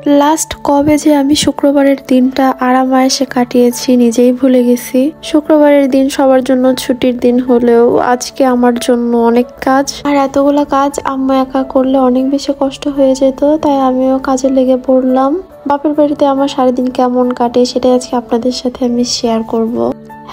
Last কবে যে আমি শুক্রবারের দিনটা আরামায়েশে কাটিয়েছি নিজেই ভুলে গেছি। শুক্রবারের দিন সবার জন্য ছুটির দিন হলেও আজকে আমার জন্য অনেক কাজ, আর এতগুলা কাজ আম্মু একা করলে অনেক বেশি কষ্ট হয়ে যেত, তাই আমিও কাজে লেগে পড়লাম। বাপের বাড়িতে আমার সারাদিন কেমন কাটে সেটাই আজকে আপনাদের সাথে আমি শেয়ার করব।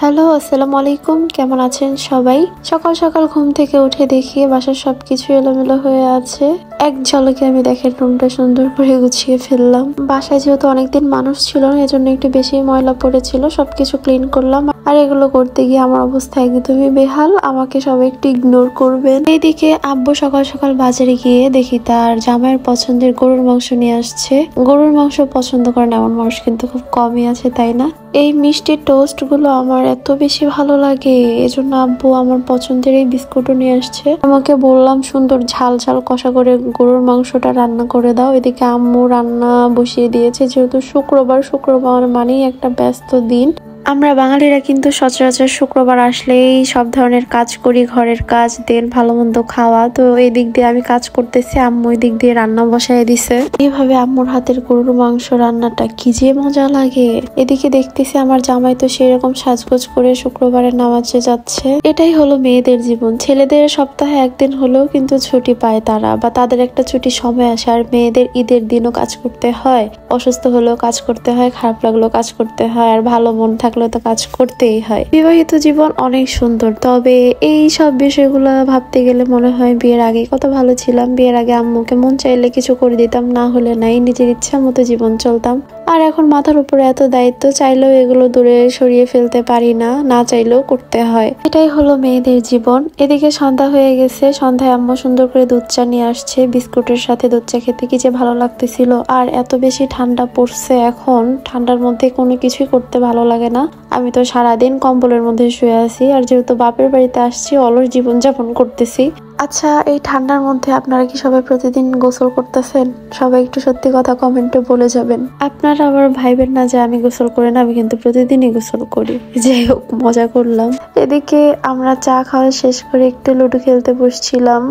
হ্যালো, আসসালামু আলাইকুম, কেমন আছেন সবাই? সকাল সকাল ঘুম থেকে উঠে দেখি বাসার সবকিছু এলোমেলো হয়ে আছে। এক ঝলকে আমি দেখেন রুমটা সুন্দর করে গুছিয়ে ফেললাম। বাসায় যেহেতু অনেকদিন মানুষ ছিল না, এজন্য একটু বেশি ময়লা পড়েছিল, সবকিছু ক্লিন করলাম। আর এগুলো করতে গিয়ে আমার অবস্থা একদমই বেহাল, আমাকে সবাই একটু ইগনোর করবেন। এইদিকে আব্বু সকাল সকাল বাজারে গিয়ে দেখি তার জামাইয়ের পছন্দের গরুর মাংস নিয়ে আসছে। গরুর মাংস পছন্দ করেন এমন মানুষ কিন্তু খুব কমই আছে, তাই না? এই মিষ্টি টোস্ট গুলো আমার এত বেশি ভালো লাগে, এজন্য আব্বু আমার পছন্দের এই বিস্কুটও নিয়ে আসছে। আমাকে বললাম সুন্দর ঝাল ঝাল কষা করে গরুর মাংসটা রান্না করে দাও। এদিকে আম্মু রান্না বসিয়ে দিয়েছে। যেহেতু শুক্রবার মানেই একটা ব্যস্ত দিন। আমরা বাঙালিরা কিন্তু সচরাচর শুক্রবার আসলেই সব ধরনের কাজ করি, ঘরের কাজ, দেন ভালো মন্দ খাওয়া। তো এই দিক দিয়ে আমি কাজ করতেছি, আম্মু এই দিক দিয়ে রান্না বসায় দিছে। এইভাবে আম্মুর হাতের গরুর মাংস রান্নাটা কি যে মজা লাগে। এদিকে দেখতেছি আমার জামাই তো সেরকম সাজগোজ করে শুক্রবারের নামাজে যাচ্ছে। এটাই হলো মেয়েদের জীবন। ছেলেদের সপ্তাহে একদিন হলেও কিন্তু ছুটি পায় তারা, বা তাদের একটা ছুটি সময় আসে। আর মেয়েদের ঈদের দিনও কাজ করতে হয়, অসুস্থ হলেও কাজ করতে হয়, খারাপ লাগলেও কাজ করতে হয়, আর ভালো মন থাকলে তো কাজ করতেই হয়। বিবাহিত জীবন অনেক সুন্দর, তবে এই সব বিষয়গুলো ভাবতে গেলে মনে হয় বিয়ের আগে কত ভালো ছিলাম। বিয়ের আগে আম্মুকে মন চাইলে কিছু করে দিতাম, না হলে নাই, নিজের ইচ্ছা মতো জীবন চলতাম। আর এখন মাথার উপরে এত দায়িত্ব, চাইলেও এগুলো দূরে সরিয়ে ফেলতে পারি না, না চাইলেও করতে হয়। এটাই হলো মেয়েদের জীবন। এদিকে সন্ধ্যা হয়ে গেছে, সন্ধ্যায় আম্মু সুন্দর করে দুধ চা নিয়ে আসছে। বিস্কুটের সাথে দুধ চা খেতে কি যে ভালো লাগতেছিল। আর এত বেশি ঠান্ডা পড়ছে এখন, ঠান্ডার মধ্যে কোনো কিছুই করতে ভালো লাগে না। আমি তো সারাদিন কম্বলের মধ্যে শুয়ে আছি। আর যেহেতু বাপের বাড়িতে আসছি, অলস জীবন যাপন করতেছি। আচ্ছা, এই ঠান্ডার মধ্যে আপনারা কি সবাই প্রতিদিন গোসল করতেছেন? সবাই একটু সত্যি কথা কমেন্টে বলে যাবেন। আপনারা আবার ভাইবেন না যে আমি গোসল করি না, আমি কিন্তু প্রতিদিনই গোসল করি। যাই হোক, মজা করলাম। এদিকে আমরা চা খাওয়া শেষ করে একটু লুডো খেলতে বসছিলাম।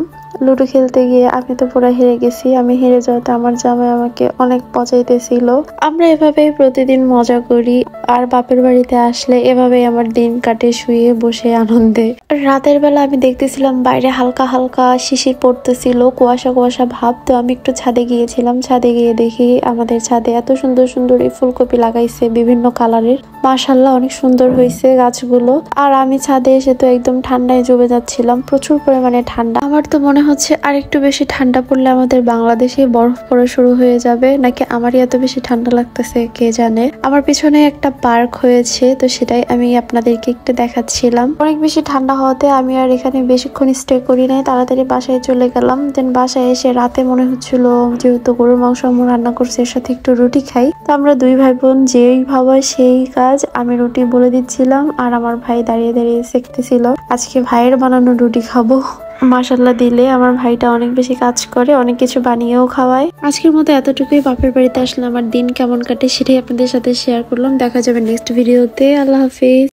লুডো খেলতে গিয়ে আমি তো পুরো হেরে গেছি। আমি হেরে যাওয়াতে আমার জামাই আমাকে অনেক পচাইতেছিল। আমরা এভাবেই প্রতিদিন মজা করি, আর বাপের বাড়িতে আসলে এভাবেই আমার দিন কাটে শুয়ে বসে আনন্দে। রাতের বেলা আমি দেখতেছিলাম বাইরে হালকা হালকা শিশির পড়তেছিল, কুয়াশা কুয়াশা ভাব। তো আমি একটু ছাদে গিয়েছিলাম। ছাদে গিয়ে দেখি আমাদের ছাদে এত সুন্দর সুন্দর এই ফুলকপি লাগাইছে বিভিন্ন কালারের। মাশাআল্লাহ, অনেক সুন্দর হয়েছে গাছগুলো। আর আমি ছাদে এসে তো একদম ঠান্ডায় জমে যাচ্ছিলাম, প্রচুর পরিমাণে ঠান্ডা। আমার তো মনে হচ্ছে আর একটু বেশি ঠান্ডা পড়লে আমাদের বাংলাদেশে বরফ পড়া শুরু হয়ে যাবে, নাকি আমারই এত বেশি ঠান্ডা লাগতেছে কে জানে। আমার পিছনে একটা পার্ক হয়েছে, তো সেটাই আমি আপনাদেরকে একটু দেখাচ্ছিলাম। অনেক বেশি ঠান্ডা হওয়াতে আমি আর এখানে বেশিক্ষণ স্টে করি নাই, তাড়াতাড়ি বাসায় চলে গেলাম। দেন বাসায় এসে রাতে মনে হচ্ছিল যেহেতু গরুর মাংস আম্মু রান্না করছে, এর সাথে একটু রুটি খাই। তো আমরা দুই ভাই বোন যেই ভাবা সেই কাজ। আমি রুটি বলে দিচ্ছিলাম আর আমার ভাই দাঁড়িয়ে দাঁড়িয়ে শিখতেছিল। আজকে ভাইয়ের বানানো রুটি খাবো। মাশাআল্লাহ দিলে আমার ভাইটা অনেক বেশি কাজ করে, অনেক কিছু বানিয়েও খাওয়ায়। আজকের মতো এতটুকুই। বাপের বাড়িতে আসলে আমার দিন কেমন কাটে সেটাই আপনাদের সাথে শেয়ার করলাম। দেখা যাবে নেক্সট ভিডিওতে। আল্লাহ হাফিজ।